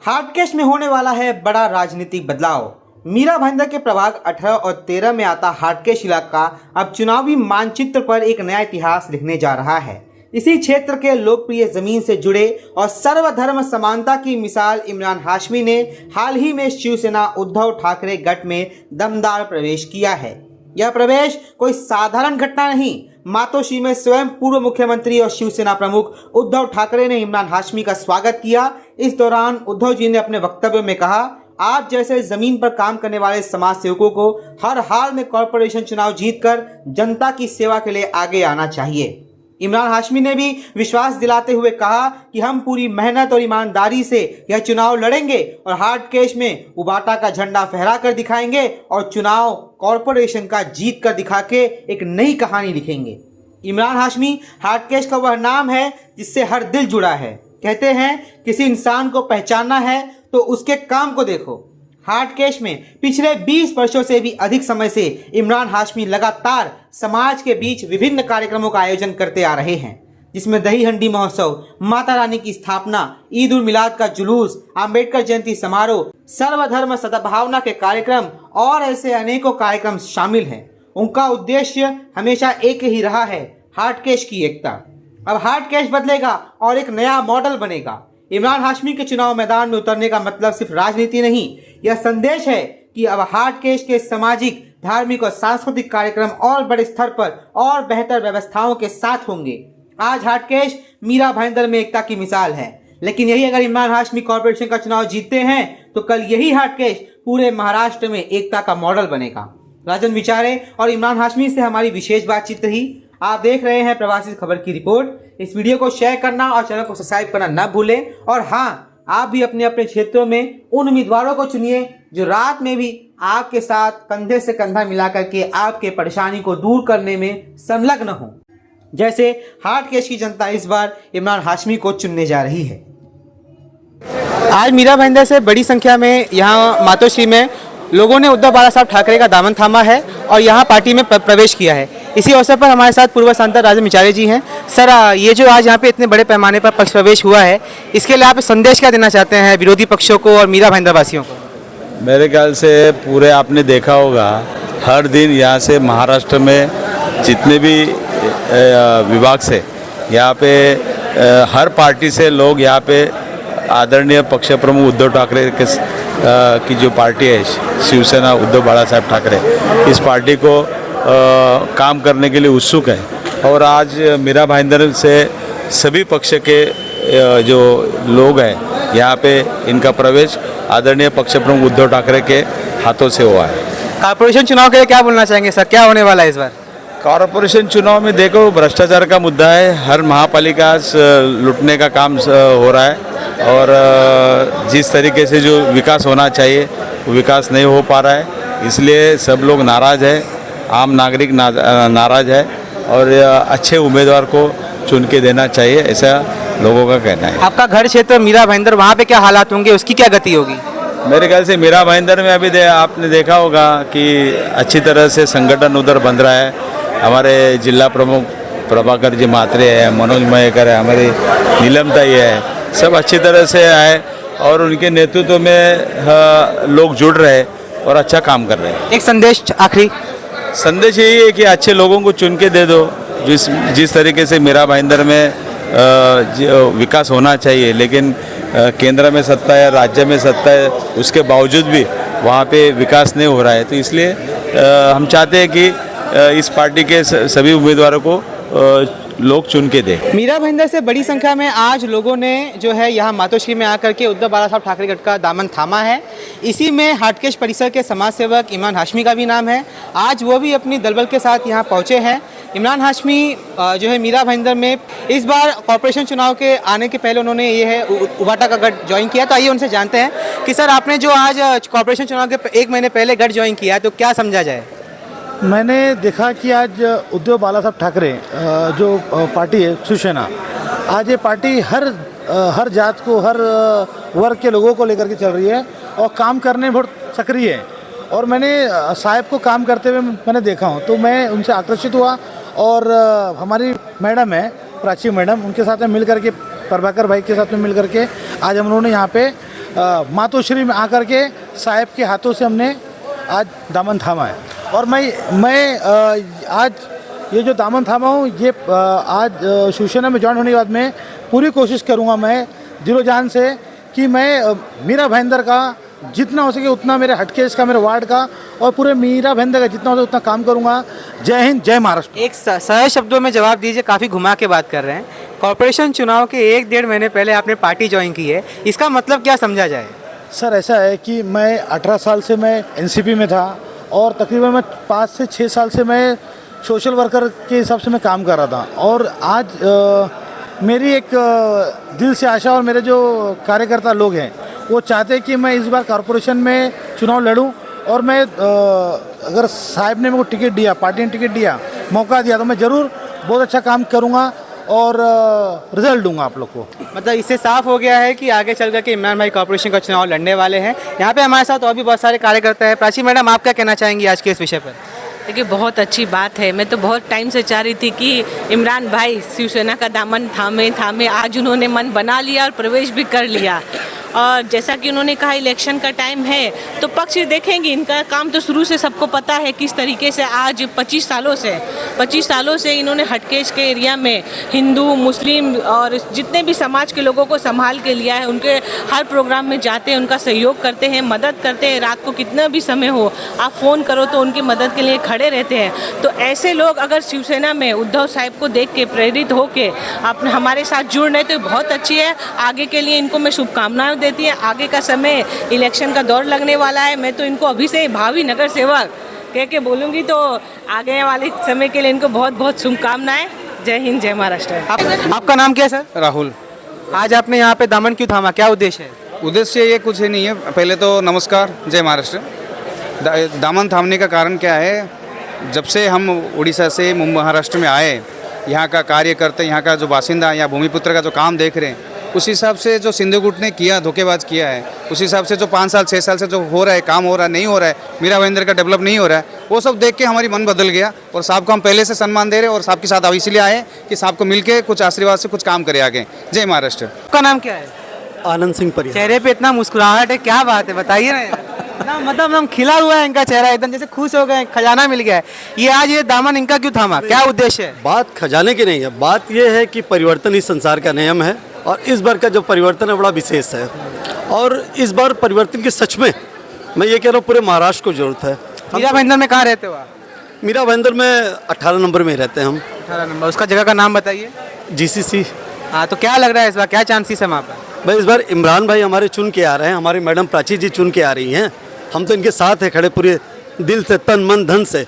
हाटकेश में होने वाला है बड़ा राजनीतिक बदलाव। मीरा भाईंदर के प्रभाग 18 और 13 में आता हाटकेश इलाका अब चुनावी मानचित्र पर एक नया इतिहास लिखने जा रहा है। इसी क्षेत्र के लोकप्रिय जमीन से जुड़े और सर्वधर्म समानता की मिसाल इमरान हाशमी ने हाल ही में शिवसेना उद्धव ठाकरे गठ में दमदार प्रवेश किया है। यह प्रवेश कोई साधारण घटना नहीं। मातोश्री में स्वयं पूर्व मुख्यमंत्री और शिवसेना प्रमुख उद्धव ठाकरे ने इमरान हाशमी का स्वागत किया। इस दौरान उद्धव जी ने अपने वक्तव्य में कहा, आप जैसे जमीन पर काम करने वाले समाज सेवकों को हर हाल में कॉरपोरेशन चुनाव जीतकर जनता की सेवा के लिए आगे आना चाहिए। इमरान हाशमी ने भी विश्वास दिलाते हुए कहा कि हम पूरी मेहनत और ईमानदारी से यह चुनाव लड़ेंगे और हाटकेश में उबाटा का झंडा फहरा कर दिखाएंगे और चुनाव कॉरपोरेशन का जीत कर दिखा के एक नई कहानी लिखेंगे। इमरान हाशमी हाटकेश का वह नाम है जिससे हर दिल जुड़ा है। कहते हैं किसी इंसान को पहचानना है तो उसके काम को देखो। हाटकेश में पिछले 20 वर्षों से भी अधिक समय से इमरान हाशमी लगातार समाज के बीच विभिन्न कार्यक्रमों का आयोजन करते आ रहे हैं, जिसमें दही हंडी महोत्सव, माता रानी की स्थापना, ईद उल मिलाद का जुलूस, अंबेडकर जयंती समारोह, सर्वधर्म सद्भावना के कार्यक्रम और ऐसे अनेकों कार्यक्रम शामिल हैं। उनका उद्देश्य हमेशा एक ही रहा है, हाटकेश की एकता। अब हाटकेश बदलेगा और एक नया मॉडल बनेगा। इमरान हाशमी के चुनाव मैदान में उतरने का मतलब सिर्फ राजनीति नहीं, यह संदेश है कि अब हाटकेश के सामाजिक, धार्मिक और सांस्कृतिक कार्यक्रम और बड़े स्तर पर और बेहतर व्यवस्थाओं के साथ होंगे। आज हाटकेश मीरा भाईंदर में एकता की मिसाल है, लेकिन यही अगर इमरान हाशमी कॉरपोरेशन का चुनाव जीतते हैं तो कल यही हाटकेश पूरे महाराष्ट्र में एकता का मॉडल बनेगा। राजन विचारे और इमरान हाशमी से हमारी विशेष बातचीत रही। आप देख रहे हैं प्रवासी खबर की रिपोर्ट। इस वीडियो को शेयर करना और चैनल को सब्सक्राइब करना न भूलें। और हाँ, आप भी अपने अपने क्षेत्रों में उन उम्मीदवारों को चुनिए जो रात में भी आपके साथ कंधे से कंधा मिला करके आपके परेशानी को दूर करने में संलग्न हो। जैसे हाटकेश की जनता इस बार इमरान हाशमी को चुनने जा रही है। आज मीरा भाईंदर से बड़ी संख्या में यहाँ मातोश्री में लोगों ने उद्धव बाला साहब ठाकरे का दामन थामा है और यहाँ पार्टी में प्रवेश किया है। इसी अवसर पर हमारे साथ पूर्व सांसद राजन विचारे जी हैं। सर, ये जो आज यहाँ पे इतने बड़े पैमाने पर पक्ष प्रवेश हुआ है, इसके लिए आप संदेश क्या देना चाहते हैं विरोधी पक्षों को और मीरा भाईंदर वासियों को? मेरे ख्याल से पूरे आपने देखा होगा, हर दिन यहाँ से महाराष्ट्र में जितने भी विभाग से यहाँ पे हर पार्टी से लोग यहाँ पे आदरणीय पक्ष प्रमुख उद्धव ठाकरे की जो पार्टी है शिवसेना उद्धव बाला साहब ठाकरे, इस पार्टी को काम करने के लिए उत्सुक है। और आज मीरा भाईंदर से सभी पक्ष के जो लोग हैं यहाँ पे इनका प्रवेश आदरणीय पक्ष प्रमुख उद्धव ठाकरे के हाथों से हुआ है। कॉर्पोरेशन चुनाव के लिए क्या बोलना चाहेंगे सर, क्या होने वाला है इस बार? कॉर्पोरेशन चुनाव में देखो, भ्रष्टाचार का मुद्दा है। हर महापालिका लुटने का काम हो रहा है और जिस तरीके से जो विकास होना चाहिए वो विकास नहीं हो पा रहा है। इसलिए सब लोग नाराज़ है, आम नागरिक नाराज़ है और अच्छे उम्मीदवार को चुन के देना चाहिए, ऐसा लोगों का कहना है। आपका घर क्षेत्र मीरा भाईंदर, वहाँ पे क्या हालात होंगे, उसकी क्या गति होगी? मेरे ख्याल से मीरा भाईंदर में अभी आपने देखा होगा कि अच्छी तरह से संगठन उधर बन रहा है। हमारे जिला प्रमुख प्रभाकर जी म्हात्रे है, मनोज मयेकर है, हमारी नीलमताई है, सब अच्छी तरह से आए और उनके नेतृत्व में लोग जुड़ रहे और अच्छा काम कर रहे हैं। एक संदेश, आखिरी संदेश यही है कि अच्छे लोगों को चुन के दे दो। जिस तरीके से मीरा भाईंदर में विकास होना चाहिए, लेकिन केंद्र में सत्ता है, राज्य में सत्ता है, उसके बावजूद भी वहाँ पे विकास नहीं हो रहा है। तो इसलिए हम चाहते हैं कि इस पार्टी के सभी उम्मीदवारों को लोग चुन के दें। मीरा भाईंदर से बड़ी संख्या में आज लोगों ने जो है यहाँ मातोश्री में आकर के उद्धव बाला साहब ठाकरे गढ़ का दामन थामा है। इसी में हाटकेश परिसर के समाज सेवक इमरान हाशमी का भी नाम है। आज वो भी अपनी दलबल के साथ यहाँ पहुँचे हैं। इमरान हाशमी जो है मीरा भाईंदर में इस बार कॉर्पोरेशन चुनाव के आने के पहले उन्होंने ये है उबाटा का गढ़ ज्वाइन किया। तो आइए उनसे जानते हैं कि सर, आपने जो आज कॉर्पोरेशन चुनाव के 1 महीने पहले गढ़ ज्वाइन किया, तो क्या समझा जाए? मैंने देखा कि आज उद्धव बाला साहब ठाकरे जो पार्टी है शिवसेना, आज ये पार्टी हर जात को, हर वर्ग के लोगों को लेकर के चल रही है और काम करने में बहुत सक्रिय है। और मैंने साहब को काम करते हुए मैंने देखा हूँ, तो मैं उनसे आकर्षित हुआ। और हमारी मैडम है प्राची मैडम, उनके साथ में मिल करके, प्रभाकर भाई के साथ में मिल करके आज हम लोगों ने यहाँ पे मातोश्री में आकर के साहब के हाथों से हमने आज दामन थामा है। और मैं आज ये जो दामन थामा हूँ ये आज शिवसेना में ज्वाइन होने के बाद में पूरी कोशिश करूँगा मैं दिलो जान से कि मैं मीरा भाईंदर का जितना हो सके उतना, मेरे हटकेश का, मेरे वार्ड का और पूरे मीरा भाईंदर का जितना हो सके उतना काम करूँगा। जय हिंद, जय महाराष्ट्र। एक सहज शब्दों में जवाब दीजिए, काफ़ी घुमा के बात कर रहे हैं। कॉर्पोरेशन चुनाव के 1-1.5 महीने पहले आपने पार्टी ज्वाइन की है, इसका मतलब क्या समझा जाए? सर ऐसा है कि मैं 18 साल से मैं एनसीपी में था और तकरीबन मैं 5 से 6 साल से मैं सोशल वर्कर के हिसाब से मैं काम कर रहा था। और आज मेरी एक दिल से आशा और मेरे जो कार्यकर्ता लोग हैं वो चाहते हैं कि मैं इस बार कॉर्पोरेशन में चुनाव लड़ूं। और मैं अगर साहब ने मेरे को टिकट दिया, पार्टी ने टिकट दिया, मौका दिया, तो मैं ज़रूर बहुत अच्छा काम करूंगा और रिजल्ट दूंगा आप लोग को। मतलब इससे साफ हो गया है कि आगे चल कर के इमरान भाई कॉर्पोरेशन का चुनाव लड़ने वाले हैं। यहाँ पे हमारे साथ और भी बहुत सारे कार्यकर्ता हैं। प्राची मैडम, आप क्या कहना चाहेंगी आज के इस विषय पर? देखिए, बहुत अच्छी बात है। मैं तो बहुत टाइम से चाह रही थी कि इमरान भाई शिवसेना का दामन थामे आज उन्होंने मन बना लिया और प्रवेश भी कर लिया। और जैसा कि उन्होंने कहा इलेक्शन का टाइम है तो पक्ष देखेंगे। इनका काम तो शुरू से सबको पता है किस तरीके से आज 25 सालों से इन्होंने हटकेश के एरिया में हिंदू, मुस्लिम और जितने भी समाज के लोगों को संभाल के लिया है। उनके हर प्रोग्राम में जाते हैं, उनका सहयोग करते हैं, मदद करते हैं। रात को कितना भी समय हो आप फ़ोन करो तो उनकी मदद के लिए खड़े रहते हैं। तो ऐसे लोग अगर शिवसेना में उद्धव साहब को देख के प्रेरित होके अपने हमारे साथ जुड़ रहे तो बहुत अच्छी है। आगे के लिए इनको मैं शुभकामनाएं देती है। आगे का समय इलेक्शन का दौर लगने वाला है। मैं तो इनको अभी से भावी नगर सेवक कह के बोलूँगी, तो आगे वाले समय के लिए इनको बहुत बहुत शुभकामनाएं। जय हिंद, जय महाराष्ट्र। आपका नाम क्या है सर? राहुल। आज आपने यहाँ पे दामन क्यों थामा, क्या उद्देश्य है? उद्देश्य ये कुछ ही नहीं है। पहले तो नमस्कार, जय महाराष्ट्र। दामन थामने का कारण क्या है, जब से हम उड़ीसा से महाराष्ट्र में आए, यहाँ का कार्य करते, यहाँ का जो बासिंदा, यहाँ भूमिपुत्र का जो काम देख रहे हैं, उस हिसाब से जो सिंधु गुट ने किया, धोखेबाज किया है, उस हिसाब से जो 5 साल 6 साल से जो हो रहा है, काम हो रहा है, नहीं हो रहा है, मीरा भाईंदर का डेवलप नहीं हो रहा है, वो सब देख के हमारी मन बदल गया। और साहब को हम पहले से सम्मान दे रहे हैं और साहब के साथ अब इसलिए आए कि साहब को मिलके कुछ आशीर्वाद से कुछ काम करे आगे। जय महाराष्ट्र। आपका नाम क्या है? आनंद सिंह परिहार। चेहरे पे इतना मुस्कुराहट है, क्या बात है, बताइए ना यार। ना मतलब एकदम खिला हुआ है इनका चेहरा, एकदम जैसे खुश हो गए, खजाना मिल गया है। ये आज ये दामन इनका क्यों थामा, क्या उद्देश्य है? बात खजाने की नहीं है, बात यह है कि परिवर्तन इस संसार का नियम है और इस बार का जो परिवर्तन है बड़ा विशेष है। और इस बार परिवर्तन की सच में मैं ये कह रहा हूँ पूरे महाराष्ट्र को जरूरत है। मीरा भाईंदर में कहाँ रहते हो आप? मीरा भाईंदर में 18 नंबर में रहते हैं हम। 18 नंबर, उसका जगह का नाम बताइए। जीसीसी। हाँ, तो क्या लग रहा है इस बार, क्या चांसेस है वहाँ पर? भाई इस बार इमरान भाई हमारे चुन के आ रहे हैं, हमारी मैडम प्राची जी चुन के आ रही हैं। हम तो इनके साथ हैं खड़े पूरे दिल से, तन मन धन से।